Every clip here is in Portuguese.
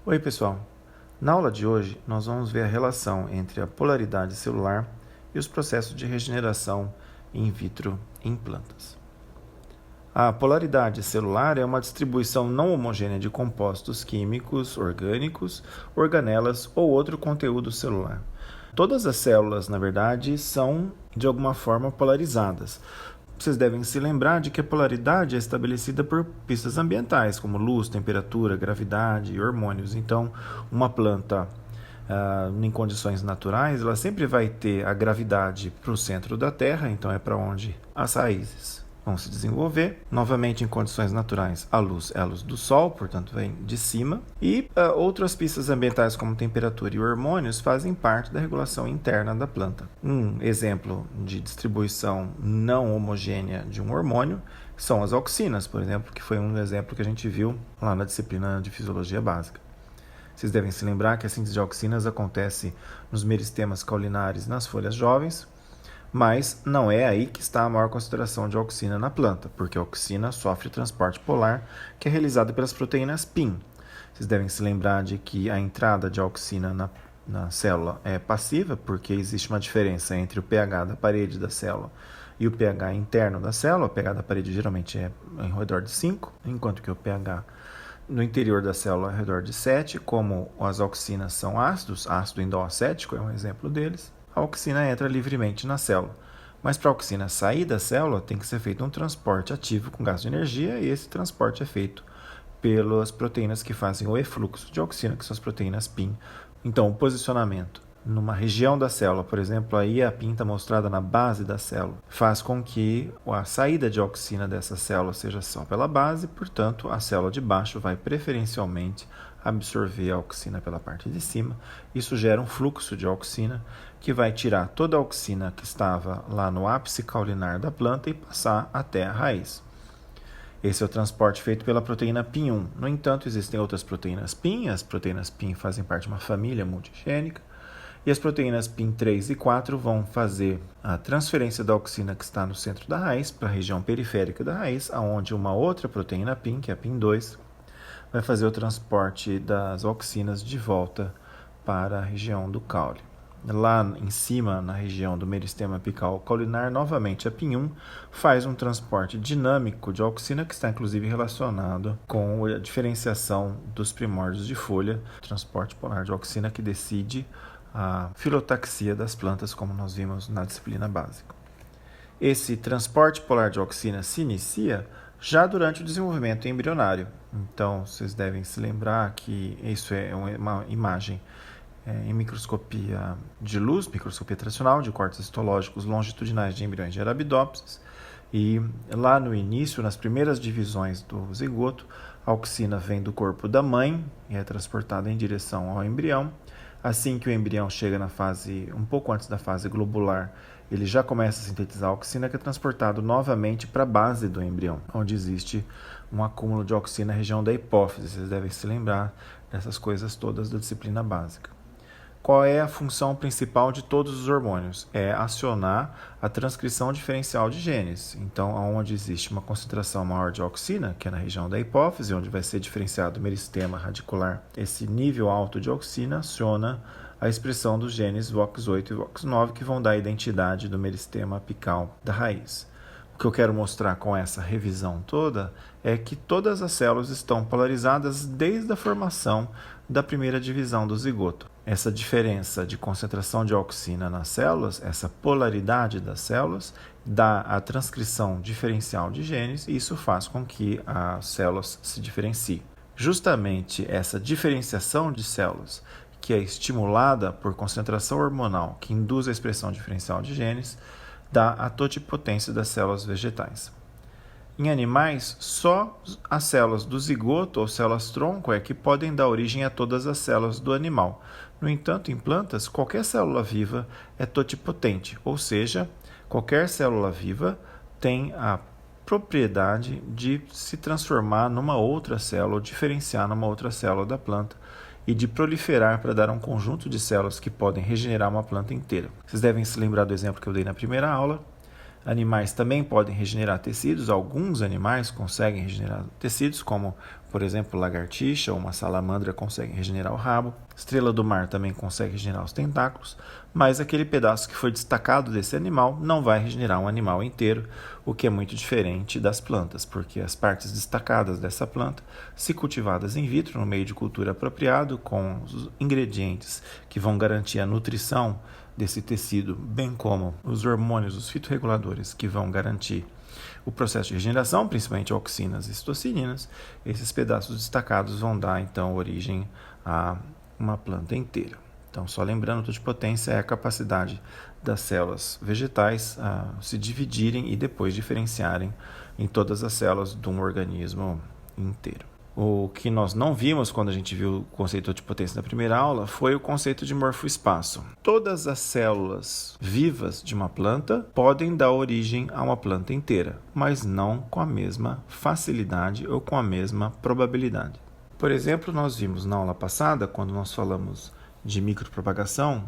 Oi pessoal, na aula de hoje nós vamos ver a relação entre a polaridade celular e os processos de regeneração in vitro em plantas. A polaridade celular é uma distribuição não homogênea de compostos químicos, orgânicos, organelas ou outro conteúdo celular. Todas as células, na verdade, são de alguma forma polarizadas. Vocês devem se lembrar de que a polaridade é estabelecida por pistas ambientais, como luz, temperatura, gravidade e hormônios. Então, uma planta em condições naturais, ela sempre vai ter a gravidade para o centro da Terra, então é para onde as raízes vão se desenvolver. Novamente, em condições naturais, a luz é a luz do Sol, portanto vem de cima. E outras pistas ambientais, como temperatura e hormônios, fazem parte da regulação interna da planta. Um exemplo de distribuição não homogênea de um hormônio são as auxinas, por exemplo, que foi um exemplo que a gente viu lá na disciplina de Fisiologia Básica. Vocês devem se lembrar que a síntese de auxinas acontece nos meristemas caulinares nas folhas jovens, mas não é aí que está a maior concentração de auxina na planta, porque a auxina sofre transporte polar, que é realizado pelas proteínas PIN. Vocês devem se lembrar de que a entrada de auxina na célula é passiva, porque existe uma diferença entre o pH da parede da célula e o pH interno da célula. O pH da parede geralmente é em redor de 5, enquanto que o pH no interior da célula é ao redor de 7. Como as auxinas são ácidos, ácido endóacético é um exemplo deles, a auxina entra livremente na célula. Mas para a auxina sair da célula, tem que ser feito um transporte ativo com gasto de energia, e esse transporte é feito pelas proteínas que fazem o efluxo de auxina, que são as proteínas PIN. Então, o posicionamento numa região da célula, por exemplo, aí a PIN está mostrada na base da célula, faz com que a saída de auxina dessa célula seja só pela base, portanto, a célula de baixo vai preferencialmente absorver a auxina pela parte de cima. Isso gera um fluxo de auxina que vai tirar toda a auxina que estava lá no ápice caulinar da planta e passar até a raiz. Esse é o transporte feito pela proteína PIN1. No entanto, existem outras proteínas PIN. As proteínas PIN fazem parte de uma família multigênica. E as proteínas PIN3 e 4 vão fazer a transferência da auxina que está no centro da raiz para a região periférica da raiz, onde uma outra proteína PIN, que é a PIN2, vai fazer o transporte das auxinas de volta para a região do caule. Lá em cima, na região do meristema apical caulinar, novamente a PIN1 faz um transporte dinâmico de auxina, que está inclusive relacionado com a diferenciação dos primórdios de folha, transporte polar de auxina que decide a filotaxia das plantas, como nós vimos na disciplina básica. Esse transporte polar de auxina se inicia já durante o desenvolvimento embrionário. Então, vocês devem se lembrar que isso é uma imagem em microscopia de luz, microscopia tradicional, de cortes histológicos longitudinais de embriões de Arabidopsis. E lá no início, nas primeiras divisões do zigoto, a auxina vem do corpo da mãe e é transportada em direção ao embrião. Assim que o embrião chega na fase, um pouco antes da fase globular, ele já começa a sintetizar a auxina, que é transportado novamente para a base do embrião, onde existe um acúmulo de auxina na região da hipófise. Vocês devem se lembrar dessas coisas todas da disciplina básica. Qual é a função principal de todos os hormônios? É acionar a transcrição diferencial de genes. Então, onde existe uma concentração maior de auxina, que é na região da hipófise, onde vai ser diferenciado o meristema radicular, esse nível alto de auxina aciona a expressão dos genes VOX8 e VOX9, que vão dar a identidade do meristema apical da raiz. O que eu quero mostrar com essa revisão toda é que todas as células estão polarizadas desde a formação da primeira divisão do zigoto. Essa diferença de concentração de auxina nas células, essa polaridade das células, dá a transcrição diferencial de genes, e isso faz com que as células se diferenciem. Justamente essa diferenciação de células, que é estimulada por concentração hormonal que induz a expressão diferencial de genes, dá a totipotência das células vegetais. Em animais, só as células do zigoto ou células-tronco é que podem dar origem a todas as células do animal. No entanto, em plantas, qualquer célula viva é totipotente, ou seja, qualquer célula viva tem a propriedade de se transformar numa outra célula ou diferenciar numa outra célula da planta e de proliferar para dar um conjunto de células que podem regenerar uma planta inteira. Vocês devem se lembrar do exemplo que eu dei na primeira aula. Animais também podem regenerar tecidos, alguns animais conseguem regenerar tecidos, como, por exemplo, lagartixa ou uma salamandra conseguem regenerar o rabo. Estrela do mar também consegue regenerar os tentáculos, mas aquele pedaço que foi destacado desse animal não vai regenerar um animal inteiro, o que é muito diferente das plantas, porque as partes destacadas dessa planta, se cultivadas in vitro, no meio de cultura apropriado, com os ingredientes que vão garantir a nutrição desse tecido, bem como os hormônios, os fitorreguladores que vão garantir o processo de regeneração, principalmente auxinas e citocininas, esses pedaços destacados vão dar, então, origem a uma planta inteira. Então, só lembrando, totipotência é a capacidade das células vegetais a se dividirem e depois diferenciarem em todas as células de um organismo inteiro. O que nós não vimos quando a gente viu o conceito de totipotência na primeira aula foi o conceito de morfoespaço. Todas as células vivas de uma planta podem dar origem a uma planta inteira, mas não com a mesma facilidade ou com a mesma probabilidade. Por exemplo, nós vimos na aula passada, quando nós falamos de micropropagação,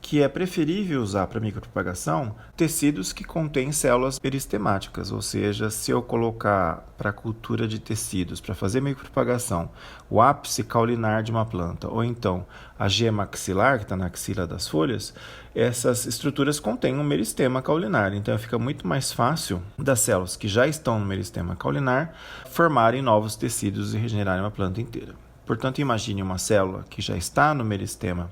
que é preferível usar para micropropagação tecidos que contêm células peristemáticas, ou seja, se eu colocar para a cultura de tecidos, para fazer micropropagação, o ápice caulinar de uma planta, ou então a gema axilar, que está na axila das folhas, essas estruturas contêm um meristema caulinar, então fica muito mais fácil das células que já estão no meristema caulinar formarem novos tecidos e regenerarem uma planta inteira. Portanto, imagine uma célula que já está no meristema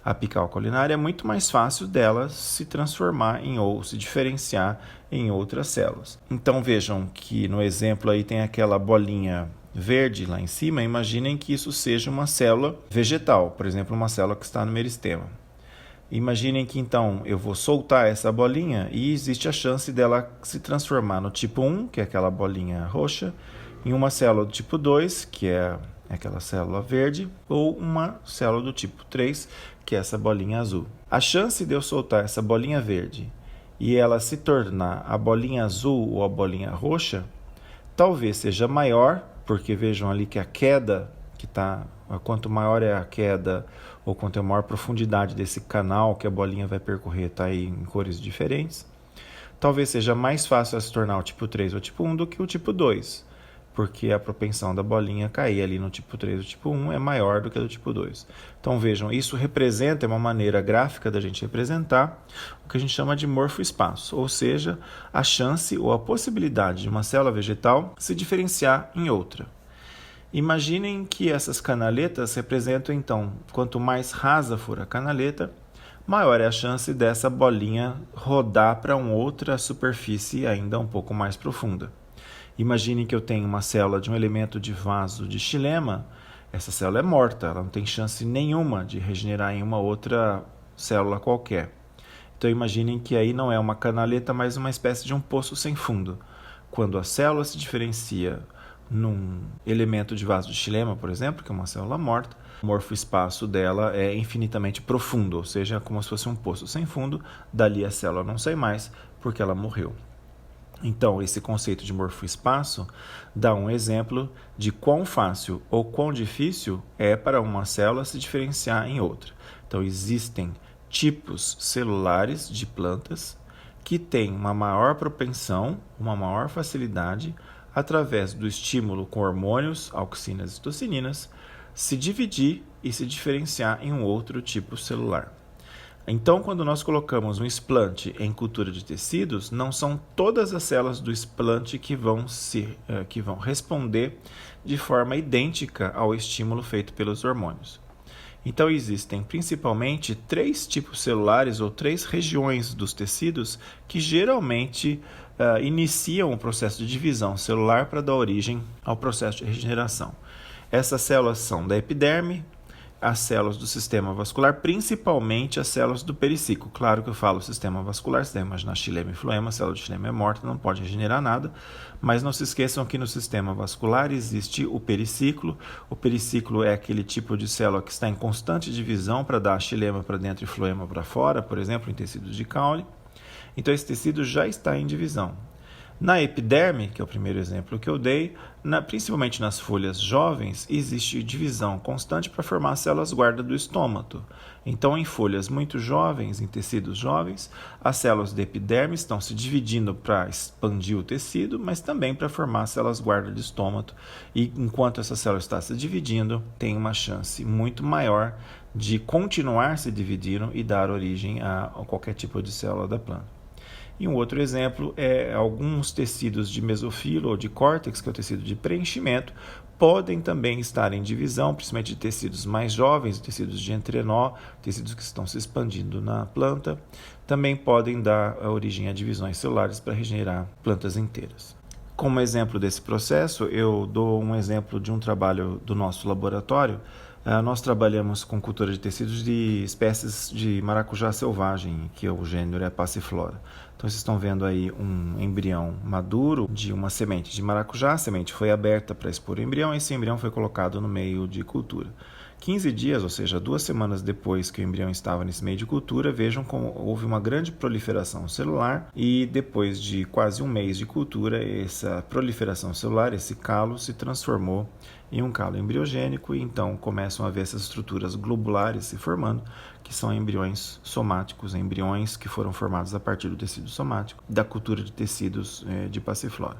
apical caulinar, é muito mais fácil dela se transformar ou se diferenciar em outras células. Então vejam que no exemplo aí tem aquela bolinha verde lá em cima, imaginem que isso seja uma célula vegetal, por exemplo, uma célula que está no meristema. Imaginem que então eu vou soltar essa bolinha e existe a chance dela se transformar no tipo 1, que é aquela bolinha roxa, em uma célula do tipo 2, que é aquela célula verde, ou uma célula do tipo 3, que é essa bolinha azul. A chance de eu soltar essa bolinha verde e ela se tornar a bolinha azul ou a bolinha roxa, talvez seja maior, porque vejam ali que a queda, quanto maior é a queda, ou quanto é a maior profundidade desse canal que a bolinha vai percorrer, está aí em cores diferentes, talvez seja mais fácil ela se tornar o tipo 3 ou tipo 1 do que o tipo 2. Porque a propensão da bolinha cair ali no tipo 3 ou tipo 1 é maior do que a do tipo 2. Então vejam, isso representa, é uma maneira gráfica da gente representar o que a gente chama de morfoespaço, ou seja, a chance ou a possibilidade de uma célula vegetal se diferenciar em outra. Imaginem que essas canaletas representam, então, quanto mais rasa for a canaleta, maior é a chance dessa bolinha rodar para uma outra superfície ainda um pouco mais profunda. Imaginem que eu tenho uma célula de um elemento de vaso de xilema, essa célula é morta, ela não tem chance nenhuma de regenerar em uma outra célula qualquer. Então imaginem que aí não é uma canaleta, mas uma espécie de um poço sem fundo. Quando a célula se diferencia num elemento de vaso de xilema, por exemplo, que é uma célula morta, o morfoespaço dela é infinitamente profundo, ou seja, é como se fosse um poço sem fundo, dali a célula não sai mais porque ela morreu. Então, esse conceito de morfoespaço dá um exemplo de quão fácil ou quão difícil é para uma célula se diferenciar em outra. Então, existem tipos celulares de plantas que têm uma maior propensão, uma maior facilidade, através do estímulo com hormônios, auxinas e citocininas, se dividir e se diferenciar em um outro tipo celular. Então, quando nós colocamos um explante em cultura de tecidos, não são todas as células do explante que vão responder de forma idêntica ao estímulo feito pelos hormônios. Então, existem principalmente 3 tipos celulares ou 3 regiões dos tecidos que geralmente iniciam o processo de divisão celular para dar origem ao processo de regeneração. Essas células são da epiderme, as células do sistema vascular, principalmente as células do periciclo. Claro que eu falo sistema vascular, você deve imaginar xilema e floema, a célula de xilema é morta, não pode regenerar nada, mas não se esqueçam que no sistema vascular existe o periciclo. O periciclo é aquele tipo de célula que está em constante divisão para dar xilema para dentro e floema para fora, por exemplo, em tecidos de caule. Então esse tecido já está em divisão. Na epiderme, que é o primeiro exemplo que eu dei, principalmente nas folhas jovens, existe divisão constante para formar células guarda do estômago. Então, em folhas muito jovens, em tecidos jovens, as células da epiderme estão se dividindo para expandir o tecido, mas também para formar células guarda do estômago. E enquanto essa célula está se dividindo, tem uma chance muito maior de continuar se dividindo e dar origem a qualquer tipo de célula da planta. E um outro exemplo é alguns tecidos de mesofilo ou de córtex, que é o tecido de preenchimento, podem também estar em divisão, principalmente de tecidos mais jovens, tecidos de entrenó, tecidos que estão se expandindo na planta, também podem dar origem a divisões celulares para regenerar plantas inteiras. Como exemplo desse processo, eu dou um exemplo de um trabalho do nosso laboratório. Nós trabalhamos com cultura de tecidos de espécies de maracujá selvagem, que o gênero é Passiflora. Então, vocês estão vendo aí um embrião maduro de uma semente de maracujá. A semente foi aberta para expor o embrião e esse embrião foi colocado no meio de cultura. 15 dias, ou seja, 2 semanas depois que o embrião estava nesse meio de cultura, vejam como houve uma grande proliferação celular e depois de quase um mês de cultura, essa proliferação celular, esse calo, se transformou em um calo embriogênico e então começam a ver essas estruturas globulares se formando, que são embriões somáticos, embriões que foram formados a partir do tecido somático da cultura de tecidos de Passiflora.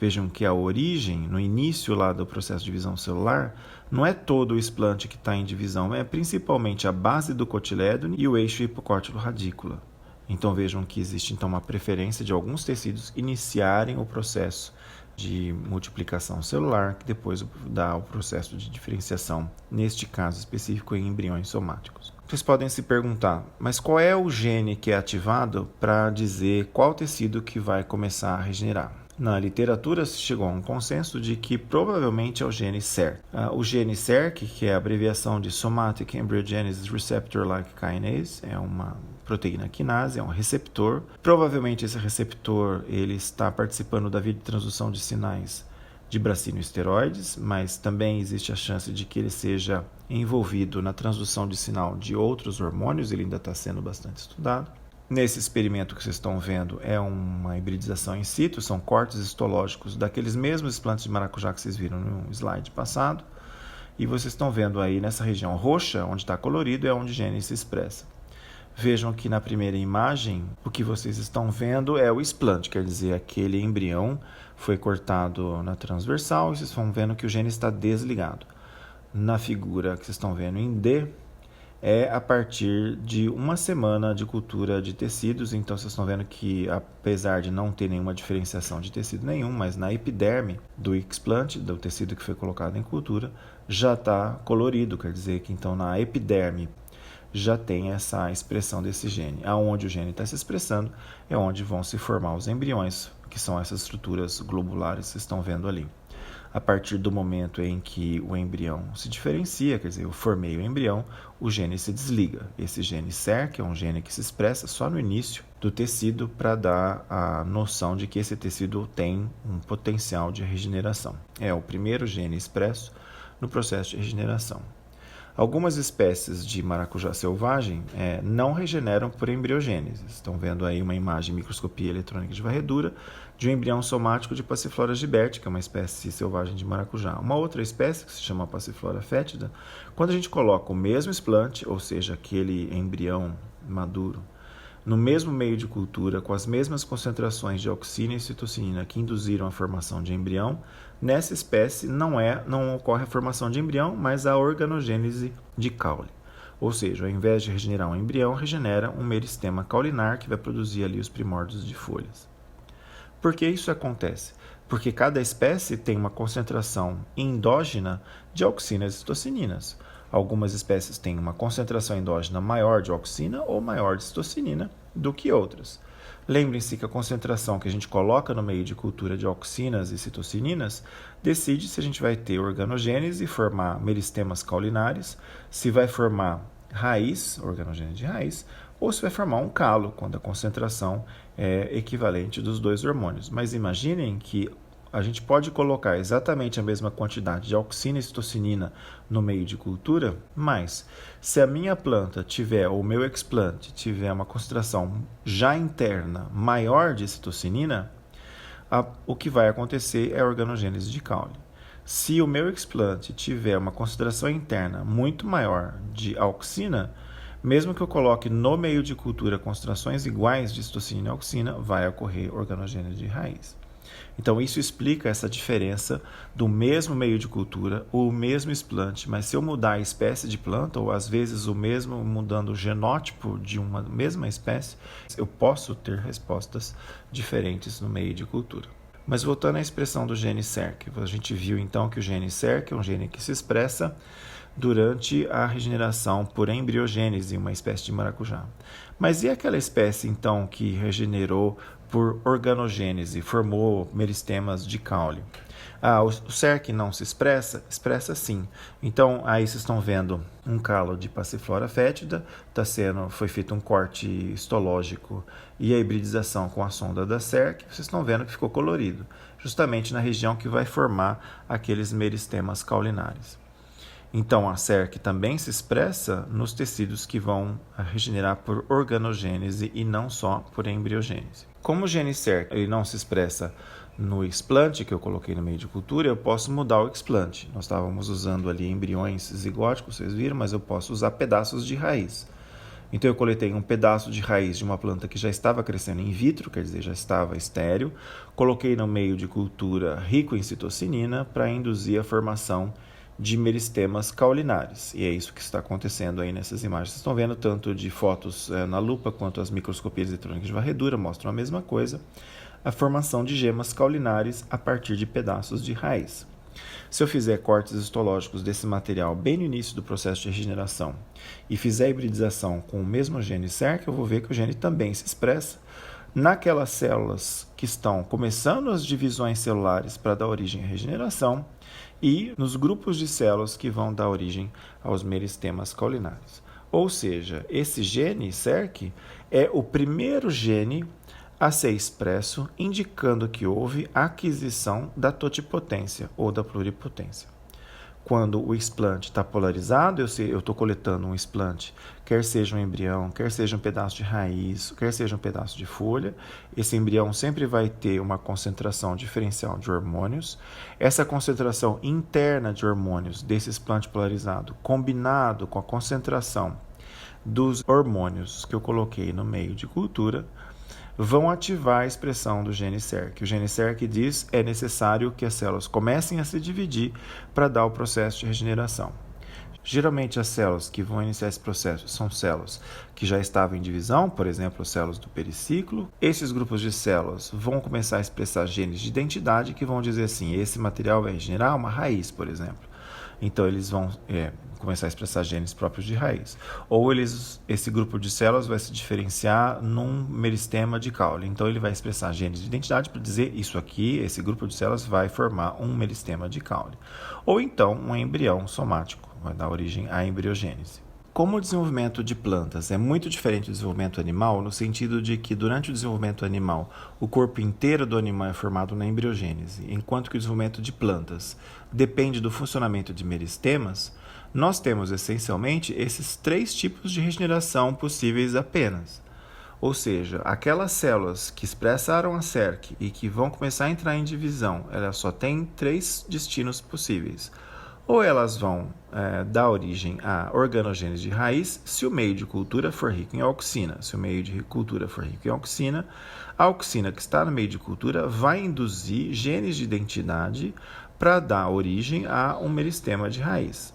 Vejam que a origem, no início lá do processo de divisão celular, não é todo o explante que está em divisão, é principalmente a base do cotilédone e o eixo hipocórtilo-radícula. Então vejam que existe então uma preferência de alguns tecidos iniciarem o processo de multiplicação celular, que depois dá o processo de diferenciação, neste caso específico em embriões somáticos. Vocês podem se perguntar, mas qual é o gene que é ativado para dizer qual tecido que vai começar a regenerar? Na literatura se chegou a um consenso de que provavelmente é o gene SERK. O gene SERK, que é a abreviação de Somatic Embryogenesis Receptor-like Kinase, é uma proteína quinase, é um receptor. Provavelmente esse receptor ele está participando da via de transdução de sinais de bracinoesteroides, mas também existe a chance de que ele seja envolvido na transdução de sinal de outros hormônios, ele ainda está sendo bastante estudado. Nesse experimento que vocês estão vendo é uma hibridização in situ, são cortes histológicos daqueles mesmos explantes de maracujá que vocês viram no slide passado. E vocês estão vendo aí nessa região roxa, onde está colorido, é onde o gene se expressa. Vejam que na primeira imagem, o que vocês estão vendo é o explante, quer dizer, aquele embrião foi cortado na transversal e vocês estão vendo que o gene está desligado. Na figura que vocês estão vendo em D, é a partir de uma semana de cultura de tecidos, então vocês estão vendo que apesar de não ter nenhuma diferenciação de tecido nenhum, mas na epiderme do explante, do tecido que foi colocado em cultura, já está colorido, quer dizer que então na epiderme já tem essa expressão desse gene. Aonde o gene está se expressando é onde vão se formar os embriões, que são essas estruturas globulares que vocês estão vendo ali. A partir do momento em que o embrião se diferencia, quer dizer, eu formei o embrião, o gene se desliga. Esse gene SERK é um gene que se expressa só no início do tecido para dar a noção de que esse tecido tem um potencial de regeneração. É o primeiro gene expresso no processo de regeneração. Algumas espécies de maracujá selvagem não regeneram por embriogênese. Estão vendo aí uma imagem microscopia eletrônica de varredura de um embrião somático de Passiflora gibberti, que é uma espécie selvagem de maracujá. Uma outra espécie, que se chama Passiflora fétida, quando a gente coloca o mesmo explante, ou seja, aquele embrião maduro, no mesmo meio de cultura, com as mesmas concentrações de auxina e citocinina que induziram a formação de embrião, nessa espécie não ocorre a formação de embrião, mas a organogênese de caule. Ou seja, ao invés de regenerar um embrião, regenera um meristema caulinar que vai produzir ali os primórdios de folhas. Por que isso acontece? Porque cada espécie tem uma concentração endógena de auxinas e citocininas. Algumas espécies têm uma concentração endógena maior de auxina ou maior de citocinina do que outras. Lembrem-se que a concentração que a gente coloca no meio de cultura de auxinas e citocininas decide se a gente vai ter organogênese e formar meristemas caulinares, se vai formar raiz, organogênese de raiz, ou se vai formar um calo, quando a concentração é equivalente dos dois hormônios. Mas imaginem que a gente pode colocar exatamente a mesma quantidade de auxina e citocinina no meio de cultura, mas se a minha planta tiver, ou o meu explante tiver uma concentração já interna maior de citocinina, o que vai acontecer é a organogênese de caule. Se o meu explante tiver uma concentração interna muito maior de auxina, mesmo que eu coloque no meio de cultura concentrações iguais de citocinina e auxina, vai ocorrer organogênese de raiz. Então, isso explica essa diferença do mesmo meio de cultura, o mesmo explante, mas se eu mudar a espécie de planta, ou às vezes o mesmo mudando o genótipo de uma mesma espécie, eu posso ter respostas diferentes no meio de cultura. Mas voltando à expressão do gene SERC, a gente viu então que o gene SERC é um gene que se expressa durante a regeneração por embriogênese, uma espécie de maracujá. Mas e aquela espécie então que regenerou por organogênese, formou meristemas de caule? O SERC não se expressa? Expressa sim. Então, aí vocês estão vendo um calo de passiflora fétida, foi feito um corte histológico e a hibridização com a sonda da SERC, vocês estão vendo que ficou colorido, justamente na região que vai formar aqueles meristemas caulinares. Então, a SERC também se expressa nos tecidos que vão regenerar por organogênese e não só por embriogênese. Como o gene SERC ele não se expressa no explante que eu coloquei no meio de cultura, eu posso mudar o explante. Nós estávamos usando ali embriões zigóticos, vocês viram, mas eu posso usar pedaços de raiz. Então eu coletei um pedaço de raiz de uma planta que já estava crescendo in vitro, quer dizer, já estava estéril, coloquei no meio de cultura rico em citocinina para induzir a formação de meristemas caulinares. E é isso que está acontecendo aí nessas imagens. Vocês estão vendo tanto de fotos na lupa quanto as microscopias eletrônicas de varredura, mostram a mesma coisa, a formação de gemas caulinares a partir de pedaços de raiz. Se eu fizer cortes histológicos desse material bem no início do processo de regeneração e fizer hibridização com o mesmo gene SERC, eu vou ver que o gene também se expressa naquelas células que estão começando as divisões celulares para dar origem à regeneração e nos grupos de células que vão dar origem aos meristemas caulinares. Ou seja, esse gene SERC é o primeiro gene a ser expresso, indicando que houve aquisição da totipotência ou da pluripotência. Quando o explante está polarizado, eu estou coletando um explante, quer seja um embrião, quer seja um pedaço de raiz, quer seja um pedaço de folha. Esse embrião sempre vai ter uma concentração diferencial de hormônios. Essa concentração interna de hormônios desse explante polarizado, combinado com a concentração dos hormônios que eu coloquei no meio de cultura, vão ativar a expressão do gene SERC. O gene SERC diz que é necessário que as células comecem a se dividir para dar o processo de regeneração. Geralmente as células que vão iniciar esse processo são células que já estavam em divisão, por exemplo, as células do periciclo. Esses grupos de células vão começar a expressar genes de identidade que vão dizer assim, esse material vai regenerar uma raiz, por exemplo. Então eles vão começar a expressar genes próprios de raiz. Ou esse grupo de células vai se diferenciar num meristema de caule. Então ele vai expressar genes de identidade para dizer isso aqui, esse grupo de células vai formar um meristema de caule. Ou então um embrião somático, vai dar origem à embriogênese. Como o desenvolvimento de plantas é muito diferente do desenvolvimento animal, no sentido de que durante o desenvolvimento animal o corpo inteiro do animal é formado na embriogênese, enquanto que o desenvolvimento de plantas depende do funcionamento de meristemas, nós temos essencialmente esses 3 tipos de regeneração possíveis apenas. Ou seja, aquelas células que expressaram a SERC e que vão começar a entrar em divisão, elas só têm 3 destinos possíveis. Ou elas vão dar origem à organogênese de raiz, se o meio de cultura for rico em auxina. Se o meio de cultura for rico em auxina, a auxina que está no meio de cultura vai induzir genes de identidade para dar origem a um meristema de raiz.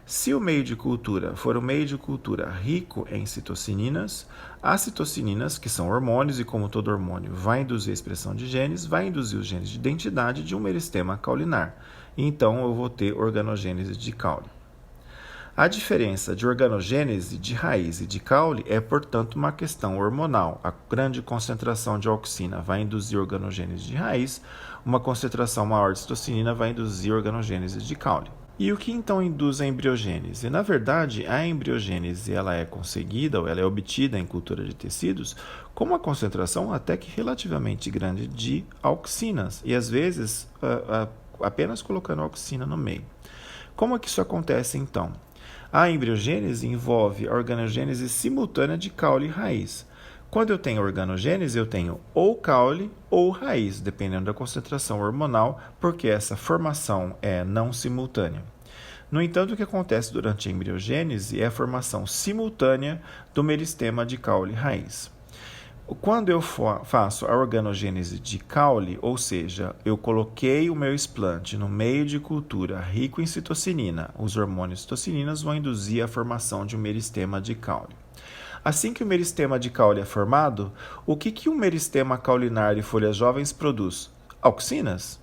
Se o meio de cultura for um meio de cultura rico em citocininas, as citocininas, que são hormônios e como todo hormônio vai induzir a expressão de genes, vai induzir os genes de identidade de um meristema caulinar. Então eu vou ter organogênese de caule. A diferença de organogênese de raiz e de caule é, portanto, uma questão hormonal. A grande concentração de auxina vai induzir organogênese de raiz, uma concentração maior de citocinina vai induzir organogênese de caule. E o que então induz a embriogênese? Na verdade, a embriogênese ela é conseguida ou ela é obtida em cultura de tecidos com uma concentração até que relativamente grande de auxinas e às vezes apenas colocando auxina no meio. Como é que isso acontece então? A embriogênese envolve a organogênese simultânea de caule e raiz. Quando eu tenho organogênese, eu tenho ou caule ou raiz, dependendo da concentração hormonal, porque essa formação é não simultânea. No entanto, o que acontece durante a embriogênese é a formação simultânea do meristema de caule raiz. Quando eu faço a organogênese de caule, ou seja, eu coloquei o meu explante no meio de cultura rico em citocinina, os hormônios citocininas vão induzir a formação de um meristema de caule. Assim que o meristema de caule é formado, o que o meristema caulinar de folhas jovens produz? Auxinas.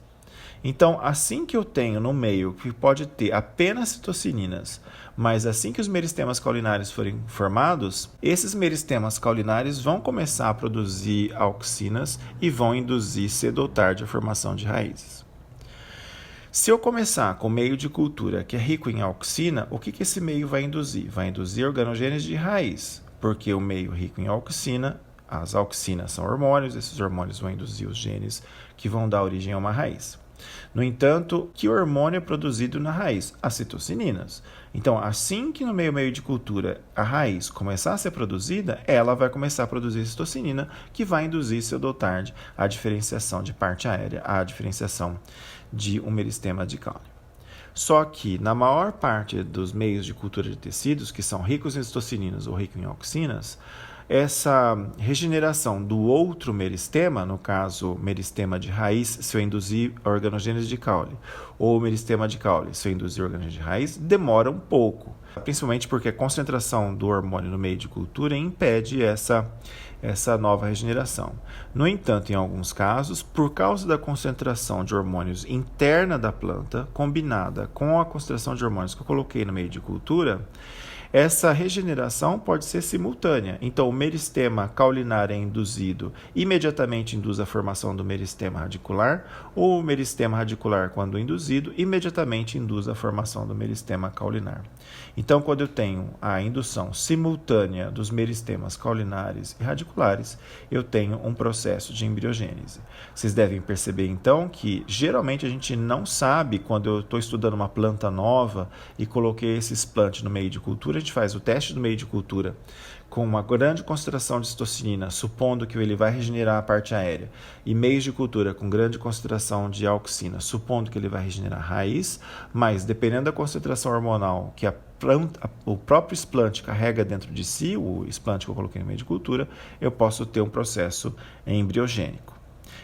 Então, assim que eu tenho no meio que pode ter apenas citocininas, mas assim que os meristemas caulinares forem formados, esses meristemas caulinares vão começar a produzir auxinas e vão induzir cedo ou tarde a formação de raízes. Se eu começar com meio de cultura que é rico em auxina, o que esse meio vai induzir? Vai induzir organogênese de raiz, porque o meio rico em auxina, as auxinas são hormônios, esses hormônios vão induzir os genes que vão dar origem a uma raiz. No entanto, que hormônio é produzido na raiz? As citocininas. Então, assim que no meio de cultura a raiz começar a ser produzida, ela vai começar a produzir citocinina, que vai induzir cedo ou tarde a diferenciação de parte aérea, a diferenciação de um meristema de caule. Só que, na maior parte dos meios de cultura de tecidos, que são ricos em citocininas ou ricos em auxinas, essa regeneração do outro meristema, no caso, meristema de raiz, se eu induzir a organogênese de caule, ou meristema de caule, se eu induzir a organogênese de raiz, demora um pouco, principalmente porque a concentração do hormônio no meio de cultura impede essa nova regeneração. No entanto, em alguns casos, por causa da concentração de hormônios interna da planta, combinada com a concentração de hormônios que eu coloquei no meio de cultura, essa regeneração pode ser simultânea. Então, o meristema caulinar é induzido, imediatamente induz a formação do meristema radicular, ou o meristema radicular, quando induzido, imediatamente induz a formação do meristema caulinar. Então, quando eu tenho a indução simultânea dos meristemas caulinares e radiculares, eu tenho um processo de embriogênese. Vocês devem perceber, então, que geralmente a gente não sabe, quando eu estou estudando uma planta nova e coloquei esse explante no meio de cultura, a gente faz o teste do meio de cultura com uma grande concentração de citocinina, supondo que ele vai regenerar a parte aérea, e meios de cultura com grande concentração de auxina, supondo que ele vai regenerar a raiz, mas dependendo da concentração hormonal que o próprio explante carrega dentro de si, o explante que eu coloquei no meio de cultura, eu posso ter um processo embriogênico.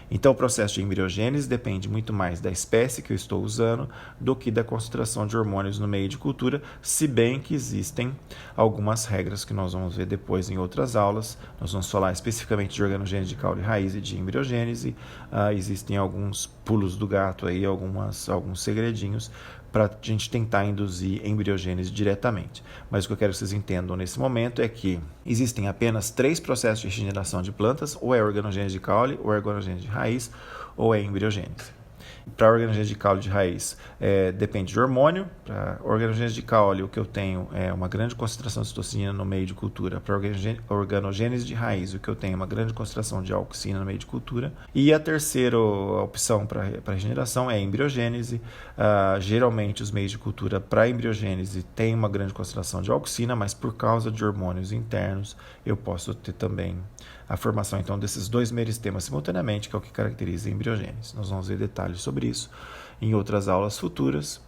Então, o processo de embriogênese depende muito mais da espécie que eu estou usando do que da concentração de hormônios no meio de cultura, se bem que existem algumas regras que nós vamos ver depois em outras aulas. Nós vamos falar especificamente de organogênese de caule raiz e de embriogênese. Existem alguns pulos do gato aí, alguns segredinhos para a gente tentar induzir embriogênese diretamente. Mas o que eu quero que vocês entendam nesse momento é que existem apenas 3 processos de regeneração de plantas, ou é organogênese de caule, ou é organogênese de raiz, ou é embriogênese. Para a organogênese de caule de raiz, depende de hormônio. Para a organogênese de caule, o que eu tenho é uma grande concentração de citocinina no meio de cultura. Para a organogênese de raiz, o que eu tenho é uma grande concentração de auxina no meio de cultura. E a terceira opção para regeneração é a embriogênese. Geralmente, os meios de cultura para embriogênese têm uma grande concentração de auxina, mas por causa de hormônios internos, eu posso ter também a formação então desses 2 meristemas simultaneamente, que é o que caracteriza a embriogênese. Nós vamos ver detalhes sobre isso em outras aulas futuras.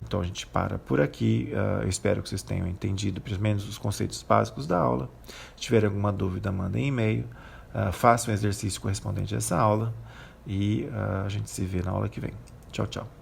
Então a gente para por aqui. Eu espero que vocês tenham entendido pelo menos os conceitos básicos da aula. Se tiver alguma dúvida, mandem e-mail. Façam o exercício correspondente a essa aula e a gente se vê na aula que vem. Tchau, tchau.